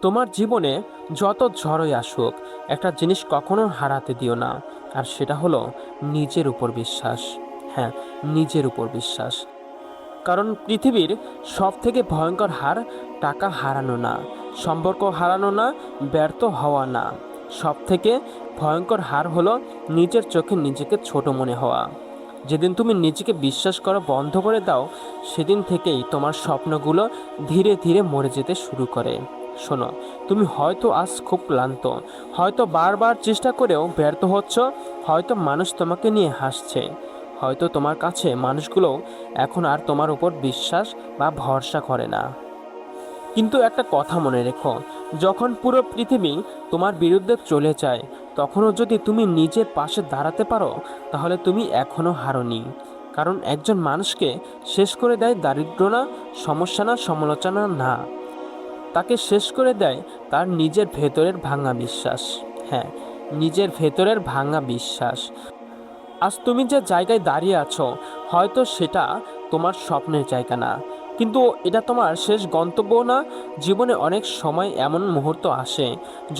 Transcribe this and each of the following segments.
তোমার জীবনে যত ঝড়ই আসুক, একটা জিনিস কখনো হারাতে দিও না। আর সেটা হলো নিজের উপর বিশ্বাস। হ্যাঁ, নিজের উপর বিশ্বাস। কারণ পৃথিবীর সব থেকে ভয়ঙ্কর হার টাকা হারানো না, সম্পর্ক হারানো না, ব্যর্থ হওয়া না। সব থেকে ভয়ঙ্কর হার হলো নিজের চোখে নিজেকে ছোট মনে হওয়া। যেদিন তুমি নিজেকে বিশ্বাস করা বন্ধ করে দাও, সেদিন থেকেই তোমার স্বপ্নগুলো ধীরে ধীরে মরে যেতে শুরু করে। শোনো, তুমি হয়তো আজ খুব ক্লান্ত, হয়তো বারবার চেষ্টা করেও ব্যর্থ হচ্ছ, হয়তো মানুষ তোমাকে নিয়ে হাসছে, হয়তো তোমার কাছে মানুষগুলো এখন আর তোমার উপর বিশ্বাস বা ভরসা করে না। কিন্তু একটা কথা মনে রেখো, যখন পুরো পৃথিবী তোমার বিরুদ্ধে চলে যায়, তখনও যদি তুমি নিজের পাশে দাঁড়াতে পারো, তাহলে তুমি এখনও হারোনি। কারণ একজন মানুষকে শেষ করে দেয় দারিদ্র না, সমস্যা না, সমালোচনা না, তাকে শেষ করে দেয় তার নিজের ভেতরের ভাঙা বিশ্বাস। হ্যাঁ, নিজের ভেতরের ভাঙা বিশ্বাস। আজ তুমি যে জায়গায় দাঁড়িয়ে আছো, হয়তো সেটা তোমার স্বপ্নের জায়গা না, কিন্তু এটা তোমার শেষ গন্তব্য না। জীবনে অনেক সময় এমন মুহূর্ত আসে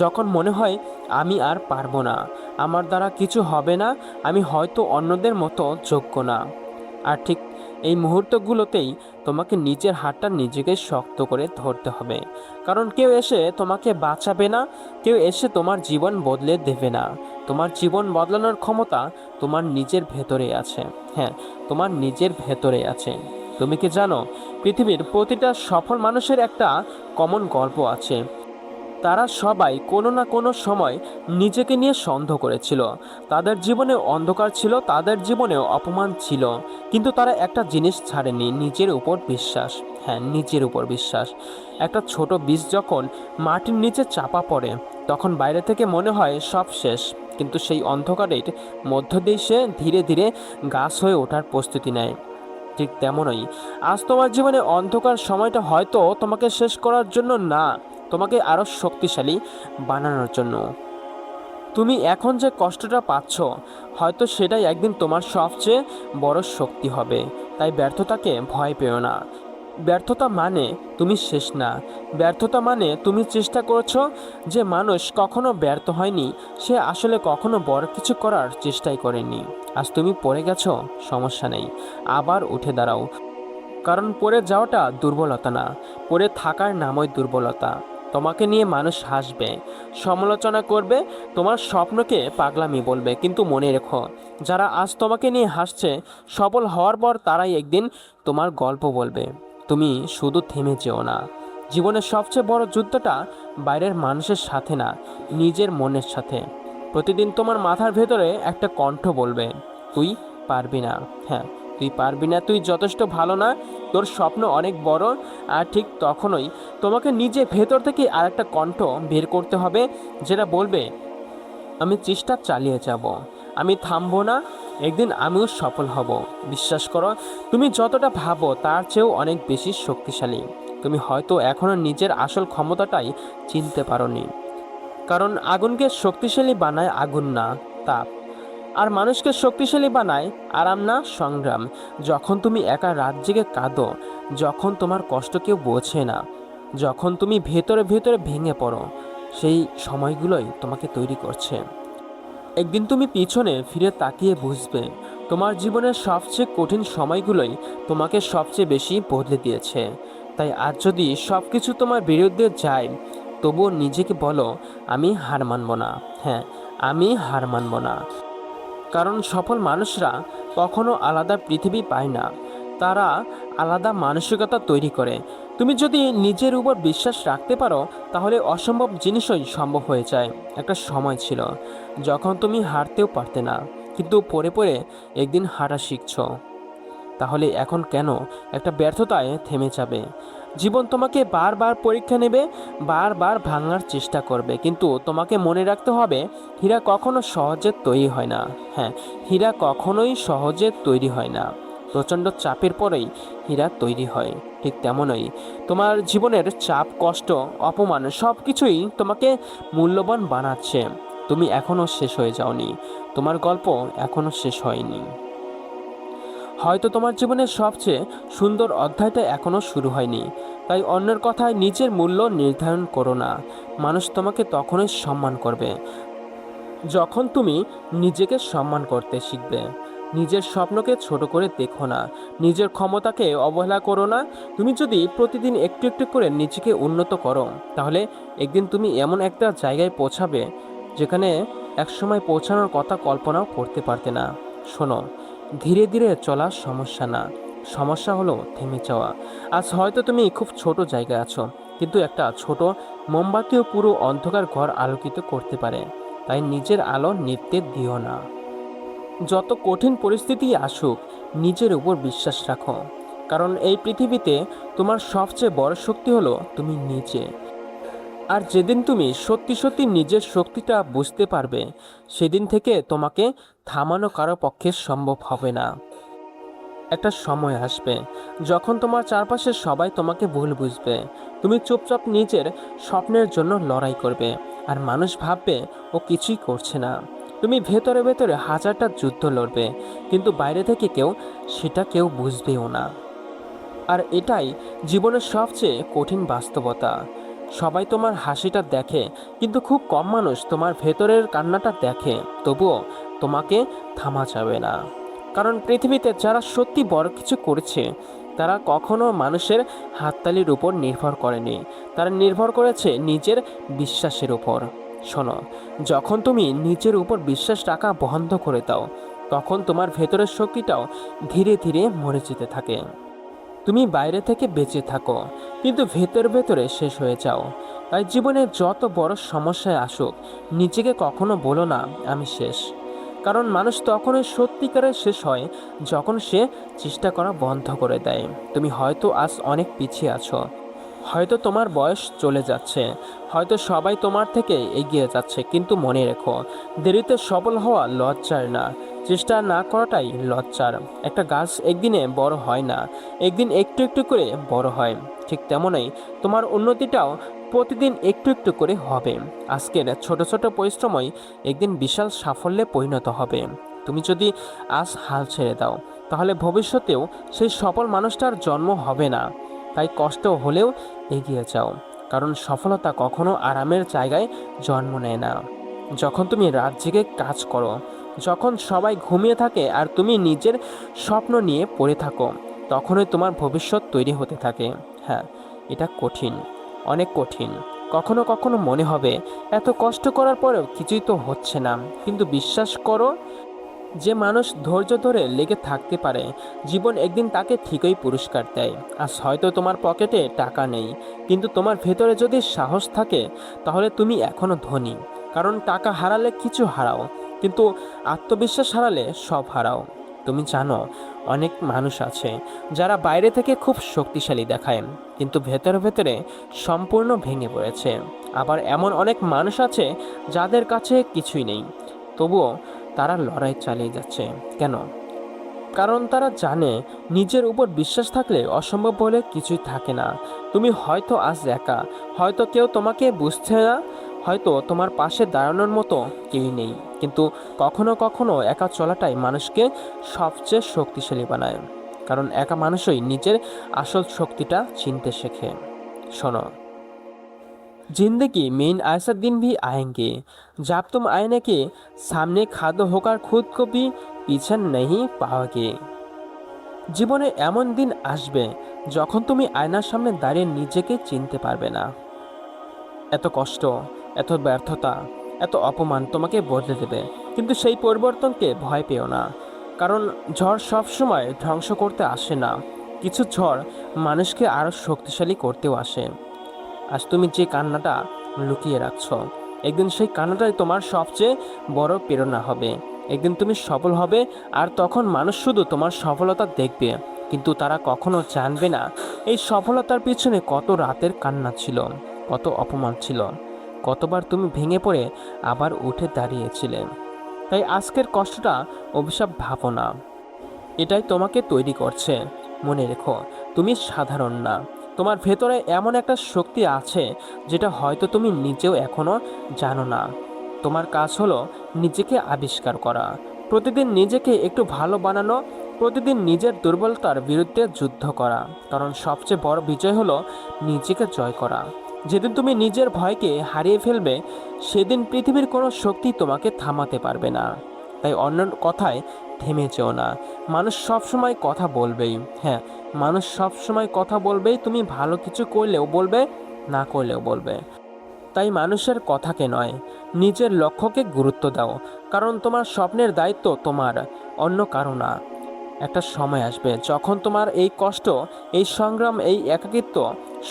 যখন মনে হয় আমি আর পারবো না, আমার দ্বারা কিছু হবে না, আমি হয়তো অন্যদের মতো যোগ্য না। আর ঠিক এই মুহূর্তগুলোতেই তোমাকে নিজের হাতটা নিজেকে শক্ত করে ধরতে হবে। কারণ কেউ এসে তোমাকে বাঁচাবে না, কেউ এসে তোমার জীবন বদলে দেবে না। তোমার জীবন বদলানোর ক্ষমতা তোমার নিজের ভেতরে আছে। হ্যাঁ, তোমার নিজের ভেতরে আছে। তুমি কি জানো, পৃথিবীর প্রতিটা সফল মানুষের একটা কমন গল্প আছে। তারা সবাই কোনো না কোনো সময় নিজেকে নিয়ে সন্দেহ করেছিল। তাদের জীবনে অন্ধকার ছিল, তাদের জীবনেও অপমান ছিল, কিন্তু তারা একটা জিনিস ছাড়েনি, নিজের উপর বিশ্বাস। হ্যাঁ, নিজের উপর বিশ্বাস। একটা ছোট বীজ যখন মাটির নিচে চাপা পড়ে, তখন বাইরে থেকে মনে হয় সব শেষ, কিন্তু সেই অন্ধকারের মধ্য দিয়ে সে ধীরে ধীরে গাছ হয়ে ওঠার প্রস্তুতি নেয়। ঠিক তেমনই আজ তোমার জীবনে অন্ধকার সময়টা হয়তো তোমাকে শেষ করার জন্য না, তোমাকে আরও শক্তিশালী বানানোর জন্য। তুমি এখন যে কষ্টটা পাচ্ছ, হয়তো সেটাই একদিন তোমার সবচেয়ে বড় শক্তি হবে। তাই ব্যর্থতাকে ভয় পেও না। ব্যর্থতা মানে তুমি শেষ না। ব্যর্থতা মানে তুমি চেষ্টা করছো। যে মানুষ কখনো ব্যর্থ হয়নি, সে আসলে কখনো বড় কিছু করার চেষ্টাই করেনি। আজ তুমি পড়ে গেছো, সমস্যা নেই, আবার উঠে দাঁড়াও। কারণ পড়ে যাওয়াটা দুর্বলতা না, পড়ে থাকার নামই দুর্বলতা। তোমাকে নিয়ে মানুষ হাসবে, সমালোচনা করবে, তোমার স্বপ্নকে পাগলামি বলবে, কিন্তু মনে রেখো, যারা আজ তোমাকে নিয়ে হাসছে, সফল হওয়ার পর তারাই একদিন তোমার গল্প বলবে। তুমি শুধু থেমে যেও না। জীবনের সবচেয়ে বড় যুদ্ধটা বাইরের মানুষের সাথে না, নিজের মনের সাথে। প্রতিদিন তোমার মাথার ভেতরে একটা কণ্ঠ বলবে, তুই পারবি না। হ্যাঁ, তুই পারবি না, তুই যথেষ্ট ভালো না, তোর স্বপ্ন অনেক বড়। আর ঠিক তখনই তোমাকে নিজে ভেতর থেকে আরেকটা কণ্ঠ বের করতে হবে, যেটা বলবে, আমি চেষ্টা চালিয়ে যাব, আমি থামবো না, একদিন আমিও সফল হব। বিশ্বাস করো, তুমি যতটা ভাবো তার চেয়েও অনেক বেশি শক্তিশালী। তুমি হয়তো এখনও নিজের আসল ক্ষমতাটাই চিনতে পারোনি। কারণ আগুনকে শক্তিশালী বানায় আগুন না, তাপ। আর মানুষকে শক্তিশালী বানায় আরাম না, সংগ্রাম। যখন তুমি একা রাত জেগে কাঁদো, যখন তোমার কষ্ট কেউ বোঝে না, যখন তুমি ভেতরে ভেতরে ভেঙে পড়ো, সেই সময়গুলোই তোমাকে তৈরি করছে। একদিন তুমি পিছনে ফিরে তাকিয়ে বুঝবে, তোমার জীবনের সবচেয়ে কঠিন সময়গুলোই তোমাকে সবচেয়ে বেশি বদলে দিয়েছে। তাই আজ যদি সব কিছু তোমার বিরুদ্ধে যায়, তবুও নিজেকে বলো, আমি হার মানব না। হ্যাঁ, আমি হার মানব না। কারণ সফল মানুষরা কখনো আলাদা পৃথিবী পায় না, তারা আলাদা মানসিকতা তৈরি করে। তুমি যদি নিজের উপর বিশ্বাস রাখতে পারো, তাহলে অসম্ভব জিনিসই সম্ভব হয়ে যায়। একটা সময় ছিল যখন তুমি হারতেও পারতে না, কিন্তু পড়ে পড়ে একদিন হাঁটা শিখছো। তাহলে এখন কেন একটা ব্যর্থতায় থেমে যাবে? জীবন তোমাকে বারবার পরীক্ষা নেবে, বারবার ভাঙার চেষ্টা করবে, কিন্তু তোমাকে মনে রাখতে হবে, হীরা কখনো সহজে তৈরি হয় না। হ্যাঁ, হীরা কখনোই সহজে তৈরি হয় না, প্রচণ্ড চাপের পরেই হীরা তৈরি হয়। ঠিক তেমনই তোমার জীবনের চাপ, কষ্ট, অপমান সব কিছুই তোমাকে মূল্যবান বানাচ্ছে। তুমি এখনও শেষ হয়ে যাওনি, তোমার গল্প এখনও শেষ হয়নি। হয়তো তোমার জীবনের সবচেয়ে সুন্দর অধ্যায়টা এখনও শুরু হয়নি। তাই তাই অন্যের কথায় নিজের মূল্য নির্ধারণ করো না। মানুষ তোমাকে তখনই সম্মান করবে যখন তুমি নিজেকে সম্মান করতে শিখবে। নিজের স্বপ্নকে ছোট করে দেখো না, নিজের ক্ষমতাকে অবহেলা করো না। তুমি যদি প্রতিদিন একটু একটু করে নিজেকে উন্নত করো, তাহলে একদিন তুমি এমন একটা জায়গায় পৌঁছাবে যেখানে একসময় পৌঁছানোর কথা কল্পনাও করতে পারতে না। শোনো, ধীরে ধীরে চলা সমস্যা না, সমস্যা হলো থেমে যাওয়া। আজ হয়তো তুমি খুব ছোট জায়গায় আছো, কিন্তু একটা ছোট মোমবাতিও পুরো অন্ধকার ঘর আলোকিত করতে পারে। তাই নিজের আলো নিভতে দিও না। যত কঠিন পরিস্থিতি আসুক, নিজের উপর বিশ্বাস রাখো। কারণ এই পৃথিবীতে তোমার সবচেয়ে বড় শক্তি হলো তুমি নিজে। আর যেদিন তুমি সত্যি সত্যি নিজের শক্তিটা বুঝতে পারবে, সেদিন থেকে তোমাকে থামানো কারো পক্ষে সম্ভব হবে না। একটা সময় আসবে যখন তোমার চারপাশে সবাই তোমাকে ভুল বুঝবে। তুমি চুপচাপ নিজের স্বপ্নের জন্য লড়াই করবে, আর মানুষ ভাববে ও কিছুই করছে না। তুমি ভেতরে ভেতরে হাজারটা যুদ্ধ লড়বে, কিন্তু বাইরে থেকে কেউ বুঝবেও না। আর এটাই জীবনের সবচেয়ে কঠিন বাস্তবতা। সবাই তোমার হাসিটা দেখে, কিন্তু খুব কম মানুষ তোমার ভেতরের কান্নাটা দেখে। তবুও তোমাকে থামা যাবে না। কারণ পৃথিবীতে যারা সত্যি বড় কিছু করেছে, তারা কখনো মানুষের হাততালির উপর নির্ভর করেনি। তারা নির্ভর করেছে নিজের বিশ্বাসের উপর। শোনো, যখন তুমি নিজের উপর বিশ্বাস রাখা বন্ধ করে দাও, তখন তোমার ভেতরের শক্তিটাও ধীরে ধীরে মরে যেতে থাকে। তুমি বাইরে থেকে বেঁচে থাকো, কিন্তু ভেতর ভেতরে শেষ হয়ে যাও। তাই জীবনে যত বড় সমস্যায় আসুক, নিজেকে কখনো বলো না আমি শেষ। কারণ মানুষ তখনই সত্যিকারের শেষ হয় যখন সে চেষ্টা করা বন্ধ করে দেয়। তুমি হয়তো আজ অনেক পিছিয়ে আছো, হয়তো তোমার বয়স চলে যাচ্ছে, হয়তো সবাই তোমার থেকে এগিয়ে যাচ্ছে, কিন্তু মনে রেখো, দেরিতে সফল হওয়া লজ্জার না, চেষ্টা না করাটাই লজ্জার। একটা গাছ একদিনে বড় হয় না, একদিন একটু একটু করে বড় হয়। ঠিক তেমনই তোমার উন্নতিটাও প্রতিদিন একটু একটু করে হবে। আজকের ছোট ছোট পরিশ্রমই একদিন বিশাল সাফল্যে পরিণত হবে। তুমি যদি আজ হাল ছেড়ে দাও, তাহলে ভবিষ্যতেও সেই সফল মানুষটার জন্ম হবে না। তাই কষ্ট হলেও এগিয়ে যাও, কারণ সফলতা কখনো আরামের জায়গায় জন্ম নেয় না। যখন তুমি রাত জেগে কাজ করো, যখন সবাই ঘুমিয়ে থাকে আর তুমি নিজের স্বপ্ন নিয়ে পড়ে থাকো, তখনই তোমার ভবিষ্যৎ তৈরি হতে থাকে। হ্যাঁ, এটা কঠিন, অনেক কঠিন। কখনো কখনো মনে হবে এত কষ্ট করার পরেও কিছুই তো হচ্ছে না, কিন্তু বিশ্বাস করো, যে মানুষ ধৈর্য ধরে লেগে থাকতে পারে, জীবন একদিন তাকে ঠিকই পুরস্কার দেয়। আজ হয়তো তোমার পকেটে টাকা নেই, কিন্তু তোমার ভেতরে যদি সাহস থাকে, তাহলে তুমি এখনো ধনী। কারণ টাকা হারালে কিছু হারাও, কিন্তু আত্মবিশ্বাস হারালে সব হারাও। তুমি জানো, অনেক মানুষ আছে যারা বাইরে থেকে খুব শক্তিশালী দেখায়, কিন্তু ভেতরে ভেতরে সম্পূর্ণ ভেঙে পড়েছে। আবার এমন অনেক মানুষ আছে যাদের কাছে কিছুই নেই, তবুও তারা লড়াই চালিয়ে যাচ্ছে। কেন? কারণ তারা জানে নিজের উপর বিশ্বাস থাকলে অসম্ভব বলে কিছুই থাকে না। তুমি হয়তো আজ একা, হয়তো কেউ তোমাকে বুঝছে না, হয়তো তোমার পাশে দাঁড়ানোর মতো কেউই নেই, কিন্তু কখনো কখনো একা চলাটাই মানুষকে সবচেয়ে শক্তিশালী বানায়। কারণ একা মানুষই নিজের আসল শক্তিটা চিনতে শেখে। শোনো, जिंदगी में ऐसा दिन भी आएंगे जब तुम आईने के सामने खड़े होकर खुद को भी पीछे नहीं पाओगे। জীবনে এমন দিন আসবে যখন তুমি আয়নার সামনে দাঁড়িয়ে নিজেকে চিনতে পারবে না। এত কষ্ট, এত ব্যর্থতা, এত অপমান তোমাকে বদলে দেবে, কিন্তু সেই পরিবর্তনকে ভয় পেও না। কারণ ঝড় সবসময় ধ্বংস করতে আসে না, কিছু ঝড় মানুষকে আরও শক্তিশালী করতেও আসে। আজ তুমি যে কান্নাটা লুকিয়ে রাখছো, একদিন সেই কান্নাটাই তোমার সবচেয়ে বড় প্রেরণা হবে। একদিন তুমি সফল হবে, আর তখন মানুষ শুধু তোমার সফলতা দেখবে, কিন্তু তারা কখনো জানবে না এই সফলতার পিছনে কত রাতের কান্না ছিল, কত অপমান ছিল, কতবার তুমি ভেঙে পড়ে আবার উঠে দাঁড়িয়েছিলে। তাই আজকের কষ্টটা অভিশাপ ভাবো না, এটাই তোমাকে তৈরি করছে। মনে রেখো, তুমি সাধারণ না, তোমার ভেতরে এমন একটা শক্তি আছে যেটা হয়তো তুমি নিজেও এখনো জানো না। তোমার কাজ হলো নিজেকে আবিষ্কার করা, প্রতিদিন নিজেকে একটু ভালো বানানো, প্রতিদিন নিজের দুর্বলতার বিরুদ্ধে যুদ্ধ করা, কারণ সবচেয়ে বড় বিজয় হলো নিজেকে জয় করা। যেদিন তুমি নিজের ভয়কে হারিয়ে ফেলবে, সেদিন পৃথিবীর কোনো শক্তি তোমাকে থামাতে পারবে না। তাই অন্যের কথায় থেমে যেও না। মানুষ সবসময় কথা বলবেই, হ্যাঁ, মানুষ সবসময় কথা বলবেই। তুমি ভালো কিছু করলেও বলবে, না করলেও বলবে। তাই মানুষের কথাকে নয়, নিজের লক্ষ্যকে গুরুত্ব দাও, কারণ তোমার স্বপ্নের দায়িত্ব তোমার, অন্য কারো না। একটা সময় আসবে যখন তোমার এই কষ্ট, এই সংগ্রাম, এই একাকিত্ব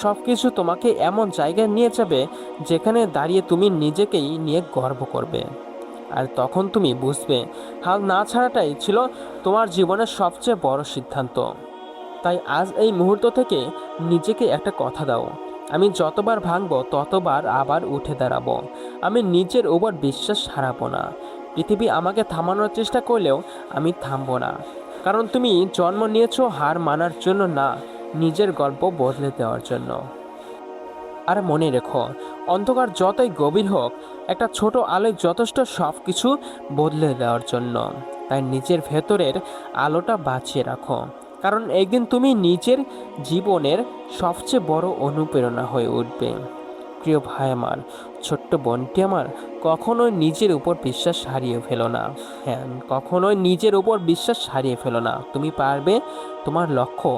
সব কিছু তোমাকে এমন জায়গায় নিয়ে যাবে যেখানে দাঁড়িয়ে তুমি নিজেকেই নিয়ে গর্ব করবে। আর তখন তুমি বুঝবে, হাল না ছাড়াটাই ছিল তোমার জীবনের সবচেয়ে বড় সিদ্ধান্ত। তাই আজ এই মুহূর্ত থেকে নিজেকে একটা কথা দাও, আমি যতবার ভাঙবো ততবার আবার উঠে দাঁড়াবো। আমি নিজের উপর বিশ্বাস হারাবো না। পৃথিবী আমাকে থামানোর চেষ্টা করলেও আমি থামবো না। কারণ তুমি জন্ম নিয়েছো হার মানার জন্য না, নিজের গল্প বদলে দেওয়ার জন্য। আর মনে রেখো, অন্ধকার যতই গভীর হোক, একটা ছোট আলোয় যথেষ্ট সব কিছু বদলে দেওয়ার জন্য। তাই নিজের ভেতরের আলোটা বাঁচিয়ে রাখো, কারণ একদিন তুমি নিজের জীবনের সবচেয়ে বড় অনুপ্রেরণা হয়ে উঠবে। প্রিয় ভাই আমার, ছোট্ট বোনটি আমার, কখনোই নিজের উপর বিশ্বাস হারিয়ে ফেলো না। হ্যাঁ, কখনোই নিজের উপর বিশ্বাস হারিয়ে ফেলো না। তুমি পারবে, তোমার লক্ষ্য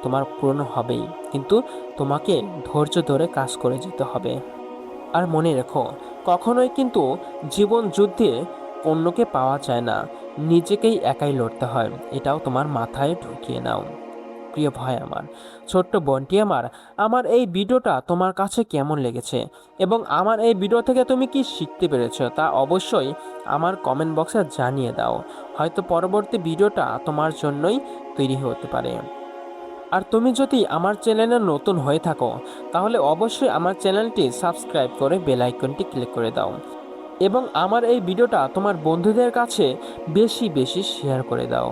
তোমার পূরণ হবেই, কিন্তু তোমাকে ধৈর্য ধরে কাজ করে যেতে হবে। আর মনে রেখো, কখনোই কিন্তু জীবন যুদ্ধে অন্যকে পাওয়া যায় না, নিজেকেই একাই লড়তে হয়। এটাও তোমার মাথায় ঢুকিয়ে নাও। প্রিয় ভাই আমার, ছোট্ট বোনটি আমার, আমার এই ভিডিওটা তোমার কাছে কেমন লেগেছে এবং আমার এই ভিডিও থেকে তুমি কি শিখতে পেরেছো তা অবশ্যই আমার কমেন্ট বক্সে জানিয়ে দাও। হয়তো পরবর্তী ভিডিওটা তোমার জন্যই তৈরি হতে পারে। আর তুমি যদি আমার চ্যানেলে নতুন হয়ে থাকো, তাহলে অবশ্যই আমার চ্যানেলটি সাবস্ক্রাইব করে বেল আইকনটি ক্লিক করে দাও এবং আমার এই ভিডিওটা তোমার বন্ধুদের কাছে বেশি বেশি শেয়ার করে দাও।